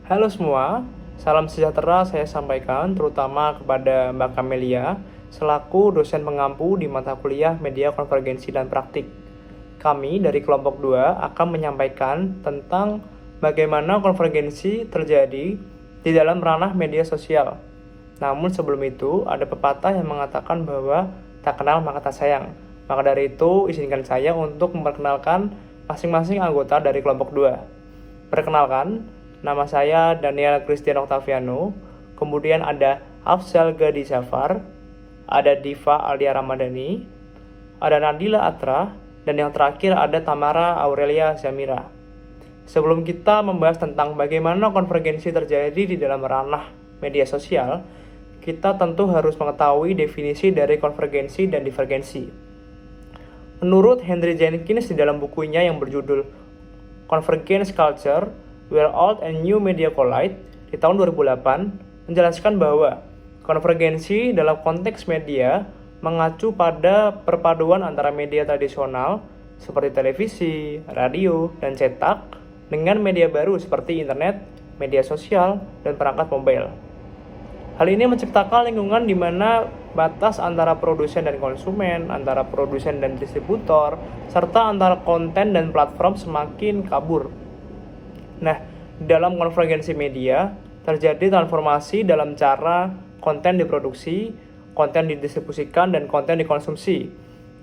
Halo semua, salam sejahtera saya sampaikan terutama kepada Mbak Kamelia selaku dosen pengampu di mata kuliah Media Konvergensi dan Praktik. Kami dari kelompok 2 akan menyampaikan tentang bagaimana konvergensi terjadi di dalam ranah media sosial. Namun sebelum itu ada pepatah yang mengatakan bahwa tak kenal maka tak sayang. Maka dari itu izinkan saya untuk memperkenalkan masing-masing anggota dari kelompok 2. Perkenalkan, nama saya Daniel Christian Octaviano, kemudian ada Afzal Gadi Zafar, ada Diva Alia Ramadhani, ada Nadila Atra, dan yang terakhir ada Tamara Aurelia Zamira. Sebelum kita membahas tentang bagaimana konvergensi terjadi di dalam ranah media sosial, kita tentu harus mengetahui definisi dari konvergensi dan divergensi. Menurut Henry Jenkins di dalam bukunya yang berjudul Convergence Culture, Where Old and New Media Collide di tahun 2008 menjelaskan bahwa konvergensi dalam konteks media mengacu pada perpaduan antara media tradisional seperti televisi, radio, dan cetak dengan media baru seperti internet, media sosial, dan perangkat mobile. Hal ini menciptakan lingkungan di mana batas antara produsen dan konsumen, antara produsen dan distributor, serta antara konten dan platform semakin kabur. Nah, dalam konvergensi media, terjadi transformasi dalam cara konten diproduksi, konten didistribusikan, dan konten dikonsumsi.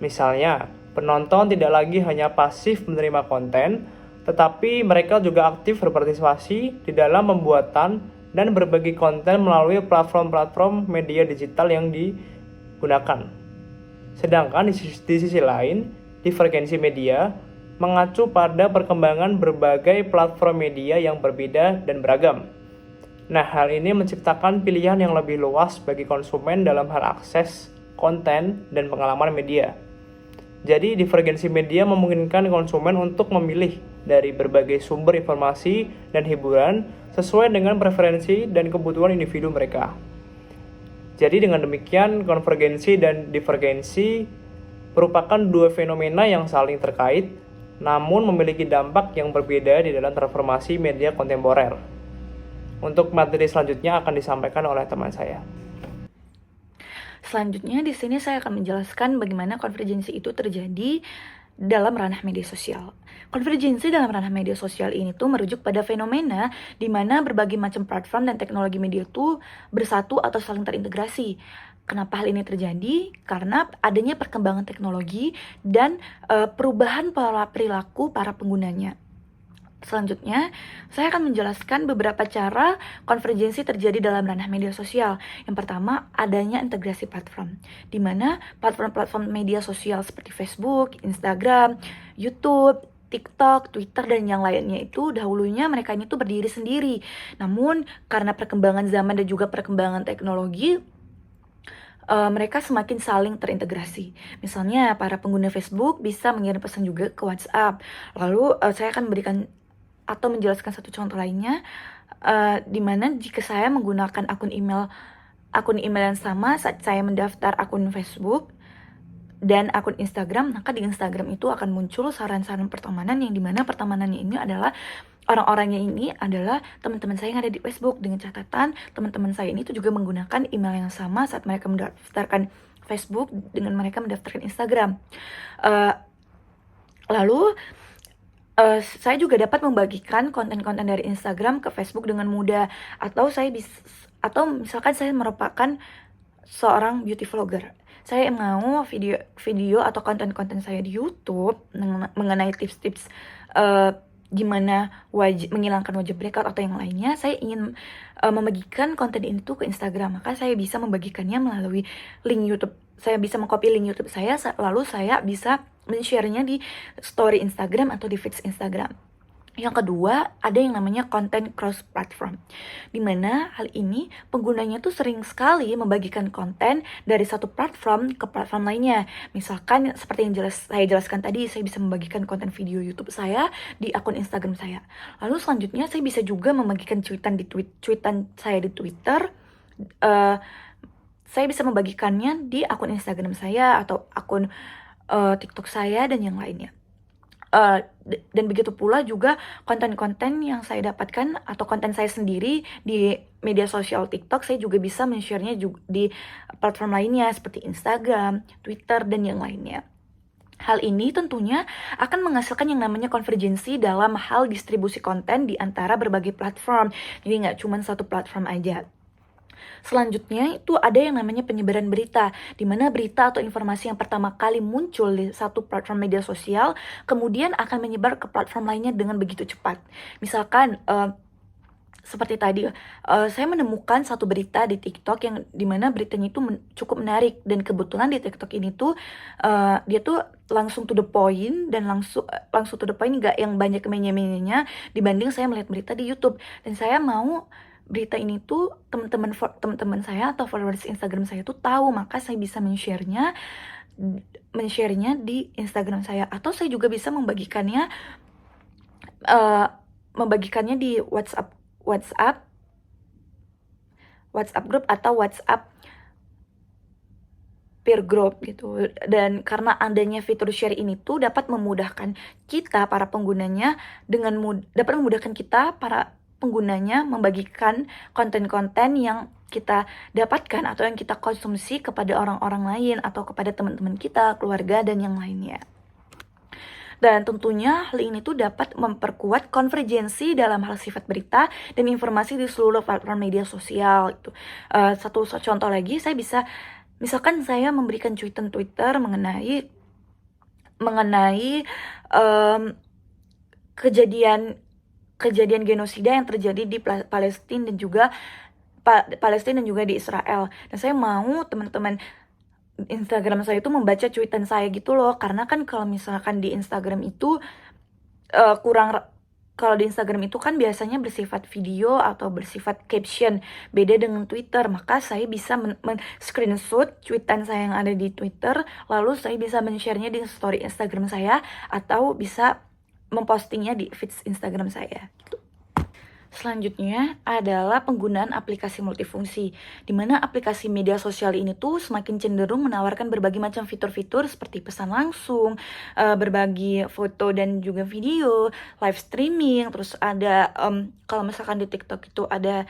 Misalnya, penonton tidak lagi hanya pasif menerima konten, tetapi mereka juga aktif berpartisipasi di dalam pembuatan dan berbagi konten melalui platform-platform media digital yang digunakan. Sedangkan di sisi lain, divergensi media mengacu pada perkembangan berbagai platform media yang berbeda dan beragam. Nah, hal ini menciptakan pilihan yang lebih luas bagi konsumen dalam hal akses, konten, dan pengalaman media. Jadi, divergensi media memungkinkan konsumen untuk memilih dari berbagai sumber informasi dan hiburan sesuai dengan preferensi dan kebutuhan individu mereka. Jadi dengan demikian, konvergensi dan divergensi merupakan dua fenomena yang saling terkait, namun memiliki dampak yang berbeda di dalam transformasi media kontemporer. Untuk materi selanjutnya akan disampaikan oleh teman saya. Selanjutnya di sini saya akan menjelaskan bagaimana konvergensi itu terjadi dalam ranah media sosial. Konvergensi dalam ranah media sosial ini tuh merujuk pada fenomena di mana berbagai macam platform dan teknologi media tuh bersatu atau saling terintegrasi. Kenapa hal ini terjadi? Karena adanya perkembangan teknologi dan perubahan pola perilaku para penggunanya. Selanjutnya, saya akan menjelaskan beberapa cara konvergensi terjadi dalam ranah media sosial. Yang pertama, adanya integrasi platform, di mana platform-platform media sosial seperti Facebook, Instagram, YouTube, TikTok, Twitter, dan yang lainnya itu dahulunya mereka ini tuh berdiri sendiri. Namun, karena perkembangan zaman dan juga perkembangan teknologi, mereka semakin saling terintegrasi. Misalnya, para pengguna Facebook bisa mengirim pesan juga ke WhatsApp. Lalu, saya akan berikan atau menjelaskan satu contoh lainnya, di mana jika saya menggunakan akun email yang sama saat saya mendaftar akun Facebook dan akun Instagram, maka di Instagram itu akan muncul saran-saran pertemanan yang dimana pertemanannya ini adalah orang-orangnya ini adalah teman-teman saya yang ada di Facebook, dengan catatan teman-teman saya ini tuh juga menggunakan email yang sama saat mereka mendaftarkan Facebook dengan mereka mendaftarkan Instagram. Lalu saya juga dapat membagikan konten-konten dari Instagram ke Facebook dengan mudah, atau misalkan saya merupakan seorang beauty vlogger. Saya mau video atau konten-konten saya di YouTube mengenai tips-tips gimana menghilangkan wajah breakout atau yang lainnya. Saya ingin membagikan konten itu ke Instagram, maka saya bisa membagikannya melalui link YouTube. Saya bisa mengcopy link YouTube saya, lalu saya bisa men-share-nya di story Instagram atau di feeds Instagram. Yang kedua, ada yang namanya konten cross platform, di mana hal ini penggunanya tuh sering sekali membagikan konten dari satu platform ke platform lainnya. Misalkan seperti yang saya jelaskan tadi, saya bisa membagikan konten video YouTube saya di akun Instagram saya. Lalu selanjutnya saya bisa juga membagikan cuitan saya di Twitter. Saya bisa membagikannya di akun Instagram saya atau akun TikTok saya dan yang lainnya. Dan begitu pula juga konten-konten yang saya dapatkan atau konten saya sendiri di media sosial TikTok, saya juga bisa men-share-nya di platform lainnya seperti Instagram, Twitter, dan yang lainnya. Hal ini tentunya akan menghasilkan yang namanya konvergensi dalam hal distribusi konten di antara berbagai platform. Jadi nggak cuma satu platform aja. Selanjutnya itu ada yang namanya penyebaran berita, di mana berita atau informasi yang pertama kali muncul di satu platform media sosial, kemudian akan menyebar ke platform lainnya dengan begitu cepat. Misalkan, seperti tadi, saya menemukan satu berita di TikTok yang dimana beritanya itu cukup menarik, dan kebetulan di TikTok ini tuh, dia tuh langsung to the point dan langsung to the point, nggak yang banyak menye-menyenya dibanding saya melihat berita di YouTube. Dan saya mau berita ini tuh teman-teman saya atau followers Instagram saya tuh tahu, maka saya bisa men-share-nya di Instagram saya, atau saya juga bisa membagikannya di WhatsApp group atau WhatsApp peer group gitu. Dan karena adanya fitur share ini tuh dapat memudahkan kita para penggunanya membagikan konten-konten yang kita dapatkan atau yang kita konsumsi kepada orang-orang lain atau kepada teman-teman kita, keluarga, dan yang lainnya. Dan tentunya hal ini tuh dapat memperkuat konvergensi dalam hal sifat berita dan informasi di seluruh platform media sosial gitu. Satu contoh lagi, misalkan saya memberikan cuitan Twitter mengenai kejadian genosida yang terjadi di Palestina dan juga di Israel. Dan saya mau teman-teman Instagram saya itu membaca cuitan saya gitu loh, karena kan kalau misalkan di Instagram itu kalau di Instagram itu kan biasanya bersifat video atau bersifat caption, beda dengan Twitter. Maka saya bisa screenshot cuitan saya yang ada di Twitter, lalu saya bisa men-share-nya di story Instagram saya, atau bisa mempostingnya di feeds Instagram saya gitu. Selanjutnya adalah penggunaan aplikasi multifungsi, di mana aplikasi media sosial ini tuh semakin cenderung menawarkan berbagai macam fitur-fitur seperti pesan langsung, berbagi foto dan juga video, live streaming, terus ada kalau misalkan di TikTok itu ada,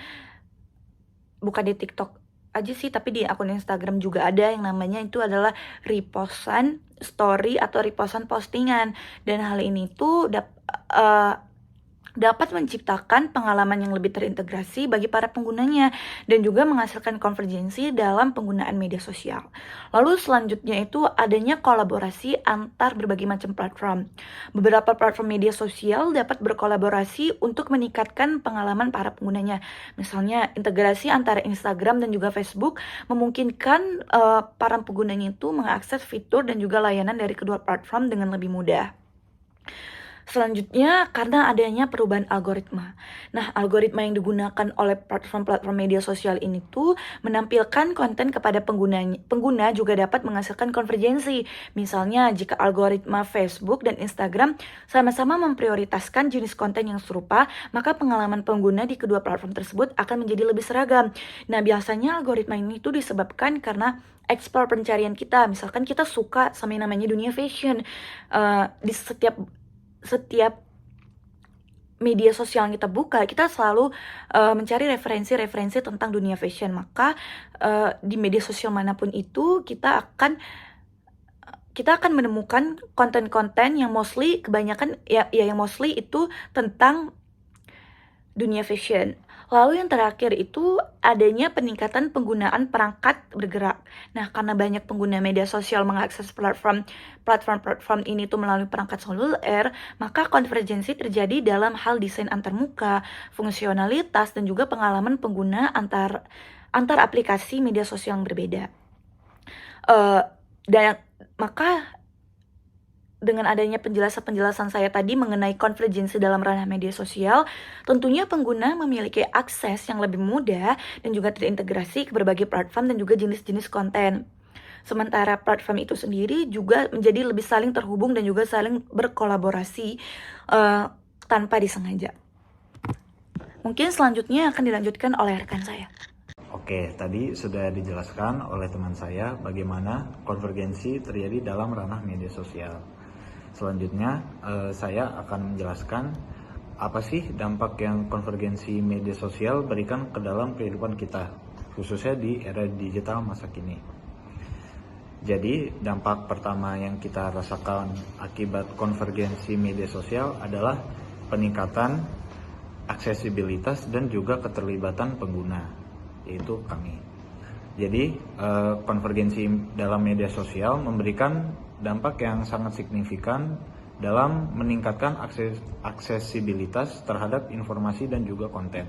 bukan di TikTok aja sih, tapi di akun Instagram juga ada yang namanya itu adalah repostan story atau repostan postingan. Dan hal ini tuh dapat menciptakan pengalaman yang lebih terintegrasi bagi para penggunanya dan juga menghasilkan konvergensi dalam penggunaan media sosial. Lalu selanjutnya itu adanya kolaborasi antar berbagai macam platform. Beberapa platform media sosial dapat berkolaborasi untuk meningkatkan pengalaman para penggunanya. Misalnya integrasi antara Instagram dan juga Facebook memungkinkan para penggunanya itu mengakses fitur dan juga layanan dari kedua platform dengan lebih mudah. Selanjutnya, karena adanya perubahan algoritma. Nah, algoritma yang digunakan oleh platform-platform media sosial ini tuh menampilkan konten kepada pengguna juga dapat menghasilkan konvergensi. Misalnya, jika algoritma Facebook dan Instagram sama-sama memprioritaskan jenis konten yang serupa, maka pengalaman pengguna di kedua platform tersebut akan menjadi lebih seragam. Nah, biasanya algoritma ini tuh disebabkan karena explore pencarian kita. Misalkan kita suka sama yang namanya dunia fashion. Di setiap media sosial yang kita buka, kita selalu mencari referensi-referensi tentang dunia fashion. Maka di media sosial manapun itu kita akan menemukan konten-konten yang kebanyakan itu tentang dunia fashion. Lalu yang terakhir itu adanya peningkatan penggunaan perangkat bergerak. Nah, karena banyak pengguna media sosial mengakses platform ini tuh melalui perangkat seluler, maka konvergensi terjadi dalam hal desain antarmuka, fungsionalitas, dan juga pengalaman pengguna antar aplikasi media sosial yang berbeda. Dan maka dengan adanya penjelasan saya tadi mengenai konvergensi dalam ranah media sosial, tentunya pengguna memiliki akses yang lebih mudah dan juga terintegrasi ke berbagai platform dan juga jenis-jenis konten. Sementara platform itu sendiri juga menjadi lebih saling terhubung dan juga saling berkolaborasi tanpa disengaja. Mungkin selanjutnya akan dilanjutkan oleh rekan saya. Oke, tadi sudah dijelaskan oleh teman saya bagaimana konvergensi terjadi dalam ranah media sosial. Selanjutnya, saya akan menjelaskan apa sih dampak yang konvergensi media sosial berikan ke dalam kehidupan kita, khususnya di era digital masa kini. Jadi, dampak pertama yang kita rasakan akibat konvergensi media sosial adalah peningkatan aksesibilitas dan juga keterlibatan pengguna, yaitu kami. Jadi, konvergensi dalam media sosial memberikan dampak yang sangat signifikan dalam meningkatkan aksesibilitas terhadap informasi dan juga konten.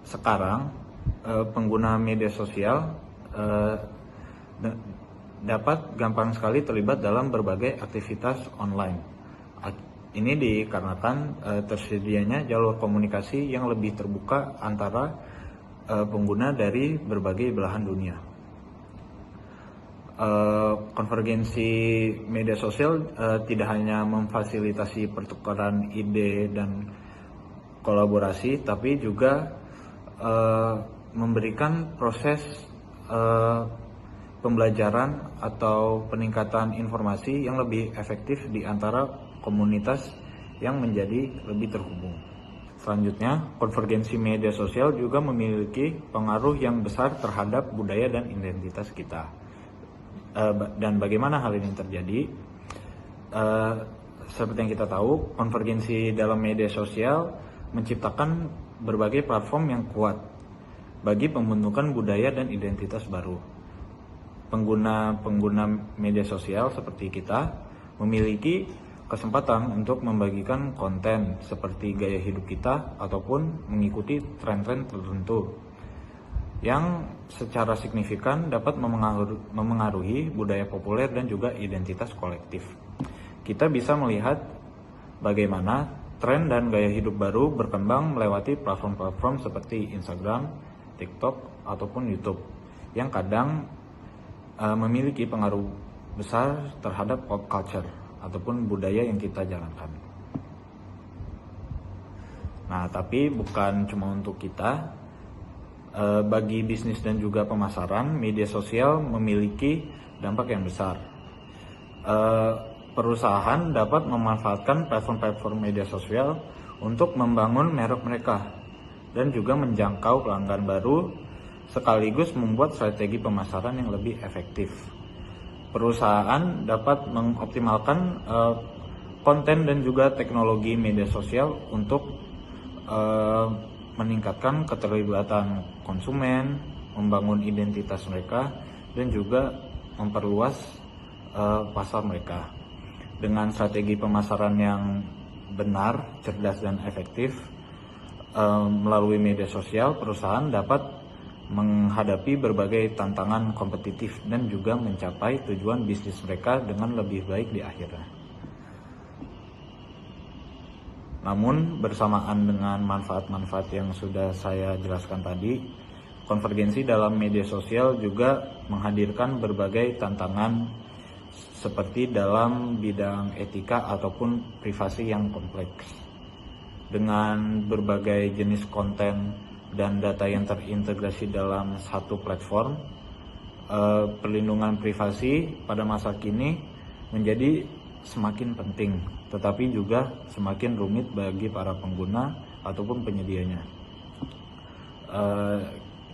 Sekarang, pengguna media sosial dapat gampang sekali terlibat dalam berbagai aktivitas online. Ini dikarenakan tersedianya jalur komunikasi yang lebih terbuka antara pengguna dari berbagai belahan dunia. Konvergensi media sosial tidak hanya memfasilitasi pertukaran ide dan kolaborasi, tapi juga memberikan proses pembelajaran atau peningkatan informasi yang lebih efektif di antara komunitas yang menjadi lebih terhubung. Selanjutnya, konvergensi media sosial juga memiliki pengaruh yang besar terhadap budaya dan identitas kita. Dan bagaimana hal ini terjadi? Seperti yang kita tahu, konvergensi dalam media sosial menciptakan berbagai platform yang kuat bagi pembentukan budaya dan identitas baru. Pengguna media sosial seperti kita memiliki kesempatan untuk membagikan konten seperti gaya hidup kita ataupun mengikuti tren-tren tertentu yang secara signifikan dapat memengaruhi budaya populer dan juga identitas kolektif. Kita bisa melihat bagaimana tren dan gaya hidup baru berkembang melewati platform-platform seperti Instagram, TikTok, ataupun YouTube, yang kadang memiliki pengaruh besar terhadap pop culture ataupun budaya yang kita jalankan. Nah, tapi bukan cuma untuk kita. Bagi bisnis dan juga pemasaran, media sosial memiliki dampak yang besar. Perusahaan dapat memanfaatkan platform-platform media sosial untuk membangun merek mereka dan juga menjangkau pelanggan baru, sekaligus membuat strategi pemasaran yang lebih efektif. Perusahaan dapat mengoptimalkan konten dan juga teknologi media sosial untuk meningkatkan keterlibatan konsumen, membangun identitas mereka, dan juga memperluas pasar mereka. Dengan strategi pemasaran yang benar, cerdas, dan efektif melalui media sosial, perusahaan dapat menghadapi berbagai tantangan kompetitif dan juga mencapai tujuan bisnis mereka dengan lebih baik di akhirnya. Namun bersamaan dengan manfaat-manfaat yang sudah saya jelaskan tadi, konvergensi dalam media sosial juga menghadirkan berbagai tantangan seperti dalam bidang etika ataupun privasi yang kompleks. Dengan berbagai jenis konten dan data yang terintegrasi dalam satu platform, perlindungan privasi pada masa kini menjadi semakin penting, tetapi juga semakin rumit bagi para pengguna ataupun penyedianya.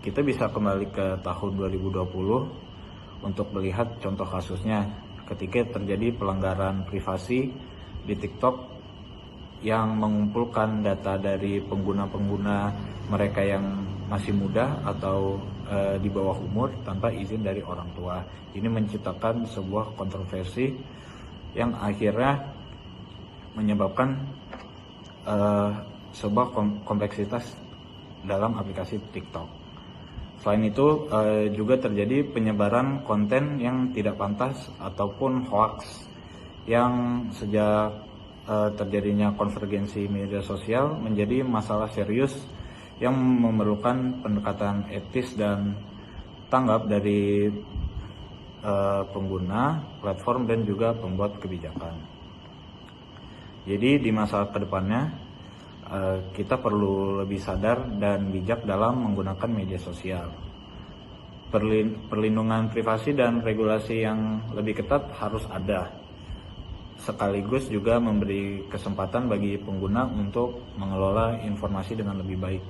Kita bisa kembali ke tahun 2020 untuk melihat contoh kasusnya ketika terjadi pelanggaran privasi di TikTok yang mengumpulkan data dari pengguna-pengguna mereka yang masih muda atau di bawah umur tanpa izin dari orang tua. Ini menciptakan sebuah kontroversi yang akhirnya menyebabkan sebuah kompleksitas dalam aplikasi TikTok. Selain itu juga terjadi penyebaran konten yang tidak pantas ataupun hoax yang sejak terjadinya konvergensi media sosial menjadi masalah serius yang memerlukan pendekatan etis dan tanggap dari pengguna, platform, dan juga pembuat kebijakan. Jadi di masa kedepannya kita perlu lebih sadar dan bijak dalam menggunakan media sosial. Perlindungan privasi dan regulasi yang lebih ketat harus ada. sekaligus juga memberi kesempatan bagi pengguna untuk mengelola informasi dengan lebih baik.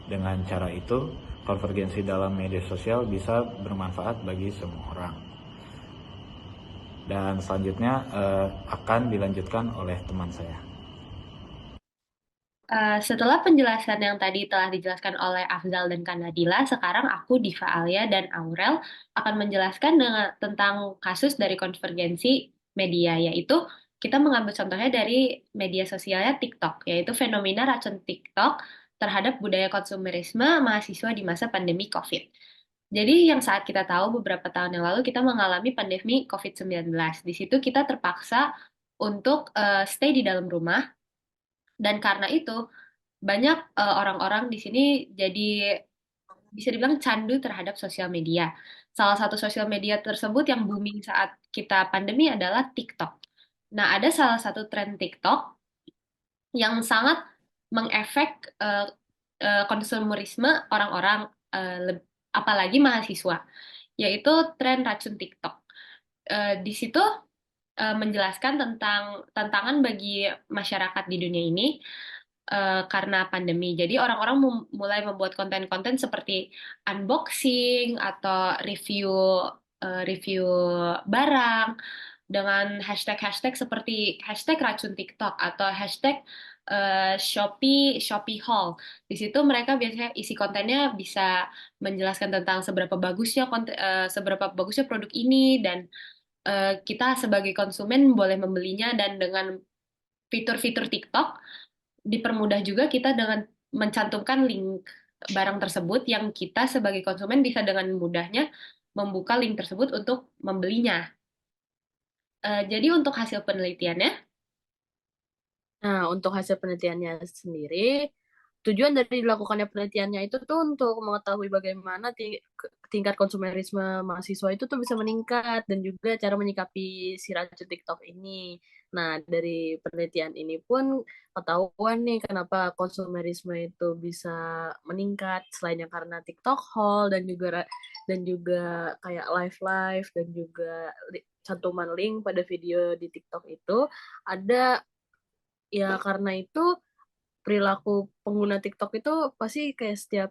Dengan cara itu, konvergensi dalam media sosial bisa bermanfaat bagi semua orang. Dan selanjutnya akan dilanjutkan oleh teman saya. Setelah penjelasan yang tadi telah dijelaskan oleh Afzal dan Kanadila, sekarang aku, Diva Alia, dan Aurel akan menjelaskan tentang kasus dari konvergensi media, yaitu kita mengambil contohnya dari media sosialnya TikTok, yaitu fenomena racun TikTok terhadap budaya konsumerisme mahasiswa di masa pandemi COVID. Jadi yang saat kita tahu beberapa tahun yang lalu kita mengalami pandemi COVID-19. Di situ kita terpaksa untuk stay di dalam rumah, dan karena itu banyak orang-orang di sini jadi bisa dibilang candu terhadap sosial media. Salah satu sosial media tersebut yang booming saat kita pandemi adalah TikTok. Nah, ada salah satu tren TikTok yang sangat mengefek konsumerisme orang-orang, apalagi mahasiswa, yaitu tren racun TikTok. Di situ menjelaskan tentang tantangan bagi masyarakat di dunia ini karena pandemi. Jadi orang-orang mulai membuat konten-konten seperti unboxing atau review barang dengan hashtag-hashtag seperti hashtag racun TikTok atau hashtag Shopee Haul. Di situ mereka biasanya isi kontennya bisa menjelaskan tentang seberapa bagusnya produk ini, dan kita sebagai konsumen boleh membelinya, dan dengan fitur-fitur TikTok dipermudah juga kita dengan mencantumkan link barang tersebut yang kita sebagai konsumen bisa dengan mudahnya membuka link tersebut untuk membelinya. Jadi untuk hasil penelitiannya, Nah, untuk hasil penelitiannya sendiri, tujuan dari dilakukannya penelitiannya itu tuh untuk mengetahui bagaimana tingkat konsumerisme mahasiswa itu tuh bisa meningkat dan juga cara menyikapi si racun TikTok ini. Nah, dari penelitian ini pun ketahuan nih kenapa konsumerisme itu bisa meningkat selain yang karena TikTok haul dan juga kayak live dan juga cantuman link pada video di TikTok itu ada. Ya karena itu perilaku pengguna TikTok itu pasti kayak setiap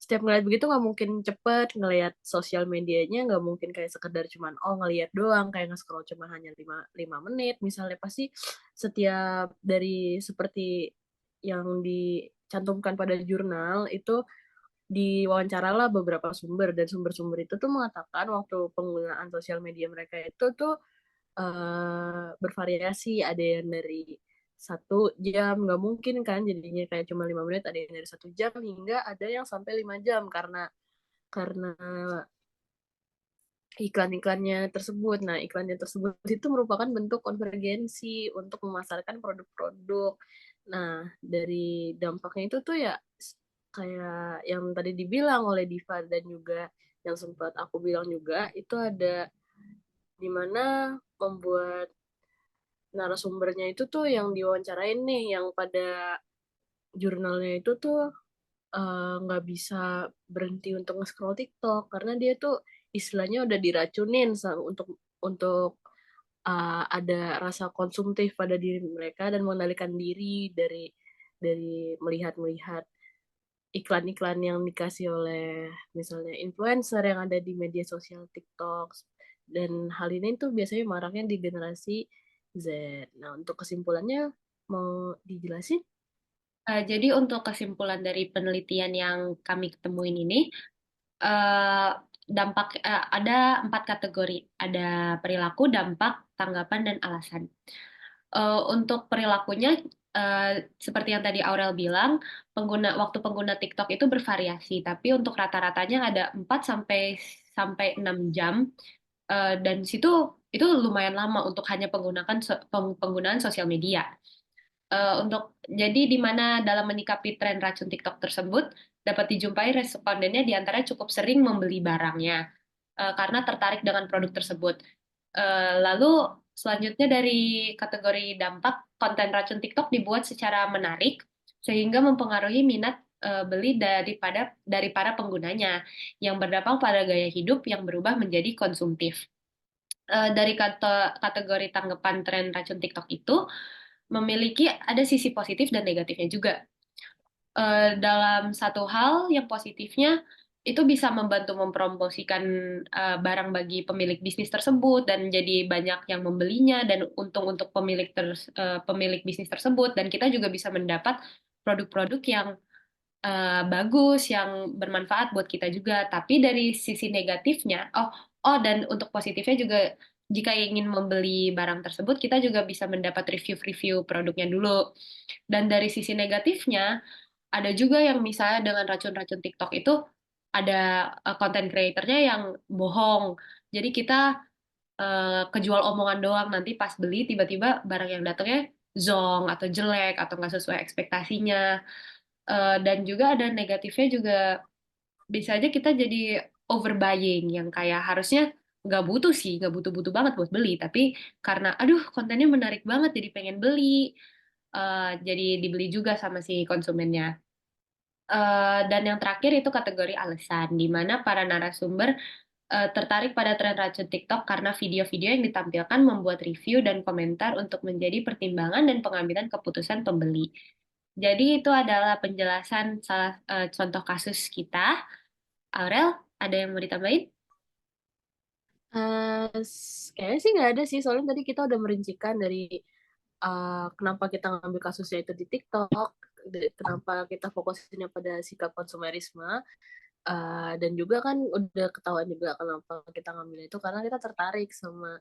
setiap ngeliat begitu nggak mungkin cepet ngelihat sosial medianya, nggak mungkin kayak sekedar cuman ngelihat doang kayak nge-scroll cuma hanya 5 menit misalnya. Pasti setiap dari seperti yang dicantumkan pada jurnal itu diwawancaralah beberapa sumber, dan sumber-sumber itu tuh mengatakan waktu penggunaan sosial media mereka itu tuh bervariasi. Ada yang dari 1 jam, nggak mungkin kan jadinya kayak cuma 5 menit, ada yang dari 1 jam hingga ada yang sampai 5 jam karena iklan-iklannya tersebut. Nah, iklannya tersebut itu merupakan bentuk konvergensi untuk memasarkan produk-produk. Nah, dari dampaknya itu tuh ya kayak yang tadi dibilang oleh Diva dan juga yang sempat aku bilang juga, itu ada di mana membuat narasumbernya itu tuh yang diwawancarain nih, yang pada jurnalnya itu tuh nggak bisa berhenti untuk nge-scroll TikTok karena dia tuh istilahnya udah diracunin untuk ada rasa konsumtif pada diri mereka dan mengendalikan diri dari melihat-melihat iklan-iklan yang dikasih oleh misalnya influencer yang ada di media sosial TikTok. Dan hal ini tuh biasanya maraknya di generasi Z. Nah, untuk kesimpulannya mau dijelasin? jadi untuk kesimpulan dari penelitian yang kami ketemuin ini, eh, ada 4 kategori, ada perilaku, dampak, tanggapan, dan alasan. Untuk perilakunya, seperti yang tadi Aurel bilang, waktu pengguna TikTok itu bervariasi, tapi untuk rata-ratanya ada 4 sampai sampai 6 jam. Dan situ itu lumayan lama untuk hanya penggunaan sosial media. Jadi di mana dalam menyikapi tren racun TikTok tersebut dapat dijumpai respondennya di antaranya cukup sering membeli barangnya karena tertarik dengan produk tersebut. Lalu selanjutnya dari kategori dampak, konten racun TikTok dibuat secara menarik sehingga mempengaruhi minat beli dari para penggunanya yang berdampak pada gaya hidup yang berubah menjadi konsumtif. dari kategori tanggapan tren racun TikTok itu memiliki ada sisi positif dan negatifnya juga. Dalam satu hal yang positifnya itu bisa membantu mempromosikan barang bagi pemilik bisnis tersebut dan jadi banyak yang membelinya dan untung untuk pemilik bisnis tersebut dan kita juga bisa mendapat produk-produk yang bagus yang bermanfaat buat kita juga. Tapi dari sisi negatifnya, dan untuk positifnya juga jika ingin membeli barang tersebut kita juga bisa mendapat review-review produknya dulu. Dan dari sisi negatifnya ada juga yang misalnya dengan racun-racun TikTok itu ada content creatornya yang bohong. Jadi kita kejual omongan doang nanti pas beli tiba-tiba barang yang datangnya zonk atau jelek atau nggak sesuai ekspektasinya. Dan juga ada negatifnya juga bisa aja kita jadi overbuying yang kayak harusnya nggak butuh sih, nggak butuh-butuh banget buat beli, tapi karena aduh kontennya menarik banget jadi pengen beli, jadi dibeli juga sama si konsumennya. Dan yang terakhir itu kategori alasan, di mana para narasumber tertarik pada tren racun TikTok karena video-video yang ditampilkan membuat review dan komentar untuk menjadi pertimbangan dan pengambilan keputusan pembeli. Jadi itu adalah penjelasan contoh kasus kita. Aurel, ada yang mau ditambahin? Kayaknya sih nggak ada sih, soalnya tadi kita udah merincikan dari kenapa kita ngambil kasusnya itu di TikTok, kenapa kita fokusinnya pada sikap konsumerisme, dan juga kan udah ketahuan juga kenapa kita ngambil itu karena kita tertarik sama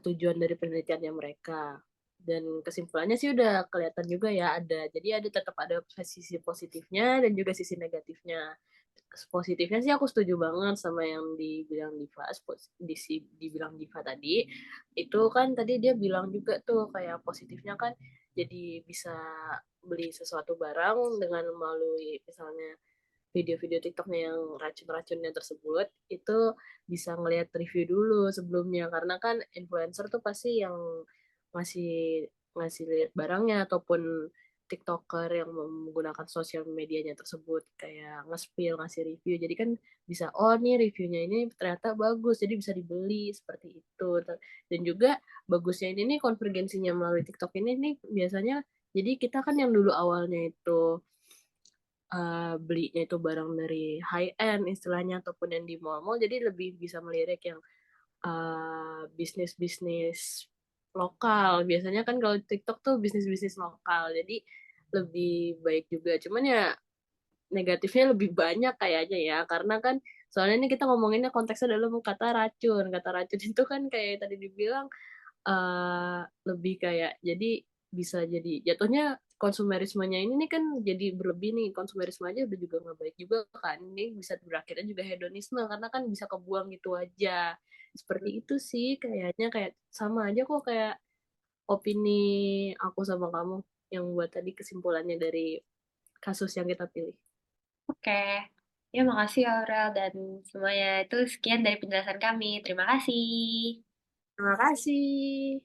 tujuan dari penelitiannya mereka. Dan kesimpulannya sih udah kelihatan juga ya ada. Jadi tetap ada sisi positifnya dan juga sisi negatifnya. Positifnya sih aku setuju banget sama yang dibilang dibilang Diva tadi. Itu kan tadi dia bilang juga tuh kayak positifnya kan jadi bisa beli sesuatu barang dengan melalui misalnya video-video TikToknya yang racun-racunnya tersebut itu bisa ngelihat review dulu sebelumnya karena kan influencer tuh pasti yang ngasih ngasih lihat barangnya ataupun TikToker yang menggunakan sosial medianya tersebut kayak nge-spill, ngasih review. Jadi kan bisa, oh nih reviewnya ini ternyata bagus, jadi bisa dibeli seperti itu. Dan juga bagusnya ini nih konvergensinya melalui TikTok ini nih biasanya, jadi kita kan yang dulu awalnya itu belinya itu barang dari high end istilahnya ataupun yang di mall-mall, jadi lebih bisa melirik yang bisnis-bisnis lokal. Biasanya kan kalau TikTok tuh bisnis-bisnis lokal, jadi lebih baik juga. Cuman ya negatifnya lebih banyak kayaknya ya, karena kan soalnya ini kita ngomonginnya konteksnya dalam kata racun. Kata racun itu kan kayak tadi dibilang lebih kayak jadi bisa jadi jatuhnya konsumerismenya ini nih kan jadi berlebih nih, konsumerisme aja udah juga nggak baik juga kan, ini bisa berakhirnya juga hedonisme karena kan bisa kebuang gitu aja. Seperti itu sih kayaknya, kayak sama aja kok kayak opini aku sama kamu yang buat tadi kesimpulannya dari kasus yang kita pilih. Oke. Ya, makasih Aurel dan semuanya. Itu sekian dari penjelasan kami. Terima kasih. Terima kasih.